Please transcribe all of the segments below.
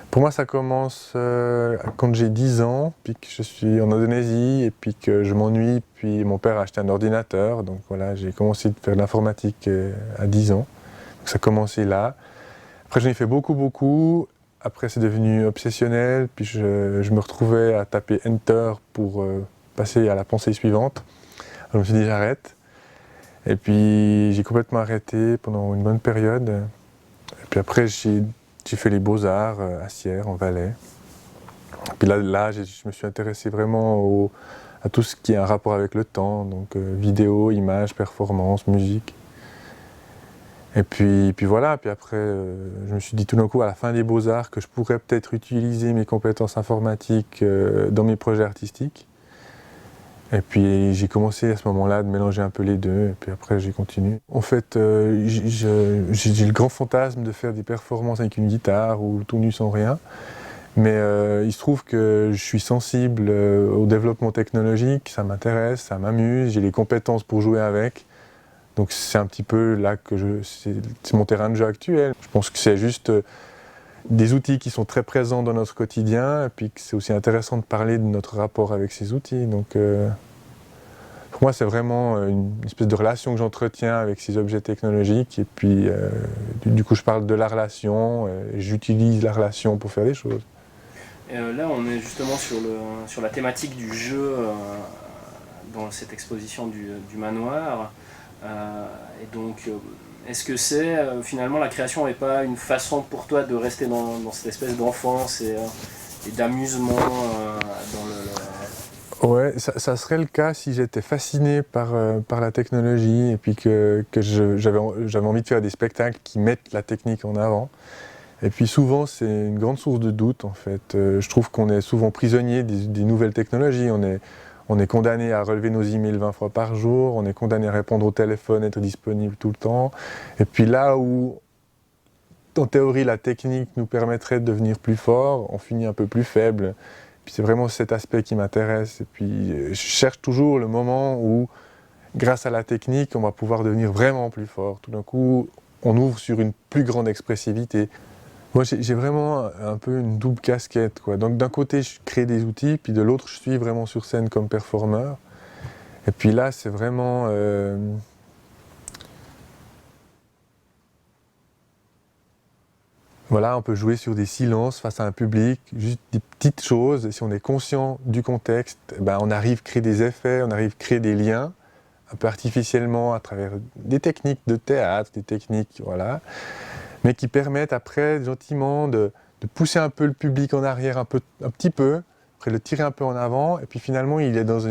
Pour moi, ça commence quand j'ai 10 ans, puis que je suis en Indonésie, et puis que je m'ennuie, puis mon père a acheté un ordinateur, donc voilà, j'ai commencé à faire de l'informatique à 10 ans. Donc ça a commencé là. Après, j'en ai fait beaucoup. Après, c'est devenu obsessionnel, puis je me retrouvais à taper Enter pour passer à la pensée suivante. Alors, je me suis dit, j'arrête. Et puis, j'ai complètement arrêté pendant une bonne période. Et puis après, j'ai fait les beaux-arts à Sierre, en Valais. Et puis là je me suis intéressé vraiment à tout ce qui a un rapport avec le temps, donc vidéo, images, performance, musique. Et puis voilà, puis après, je me suis dit tout d'un coup, à la fin des Beaux-Arts, que je pourrais peut-être utiliser mes compétences informatiques dans mes projets artistiques. Et puis j'ai commencé à ce moment-là de mélanger un peu les deux, et puis après j'ai continué. En fait, j'ai le grand fantasme de faire des performances avec une guitare ou tout nu sans rien. Mais il se trouve que je suis sensible au développement technologique, ça m'intéresse, ça m'amuse, j'ai les compétences pour jouer avec. Donc c'est un petit peu là que c'est mon terrain de jeu actuel. Je pense que c'est juste des outils qui sont très présents dans notre quotidien, et puis que c'est aussi intéressant de parler de notre rapport avec ces outils. Donc pour moi c'est vraiment une espèce de relation que j'entretiens avec ces objets technologiques, et puis du coup je parle de la relation, et j'utilise la relation pour faire des choses. Et là, on est justement sur la thématique du jeu dans cette exposition du manoir. Et donc, est-ce que finalement la création n'est pas une façon pour toi de rester dans cette espèce d'enfance et d'amusement dans Ouais, ça serait le cas si j'étais fasciné par la technologie, et puis que j'avais envie de faire des spectacles qui mettent la technique en avant. Et puis souvent, c'est une grande source de doute en fait. Je trouve qu'on est souvent prisonnier des nouvelles technologies. On est condamné à relever nos emails 20 fois par jour, on est condamné à répondre au téléphone, être disponible tout le temps. Et puis là où, en théorie, la technique nous permettrait de devenir plus fort, on finit un peu plus faible. Puis c'est vraiment cet aspect qui m'intéresse. Et puis je cherche toujours le moment où, grâce à la technique, on va pouvoir devenir vraiment plus fort. Tout d'un coup, on ouvre sur une plus grande expressivité. Moi, j'ai vraiment un peu une double casquette, quoi. Donc d'un côté, je crée des outils, puis de l'autre, je suis vraiment sur scène comme performeur. Et puis là, c'est vraiment... Voilà, on peut jouer sur des silences face à un public, juste des petites choses. Et si on est conscient du contexte, ben, on arrive à créer des effets, on arrive à créer des liens, un peu artificiellement, à travers des techniques de théâtre, des techniques, voilà, mais qui permettent après, gentiment, de pousser un peu le public en arrière un petit peu, après le tirer un peu en avant, et puis finalement, il est dans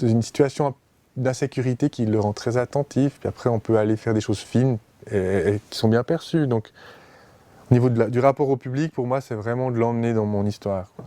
une situation d'insécurité qui le rend très attentif, puis après, on peut aller faire des choses fines et qui sont bien perçues. Donc, au niveau du rapport au public, pour moi, c'est vraiment de l'emmener dans mon histoire, quoi.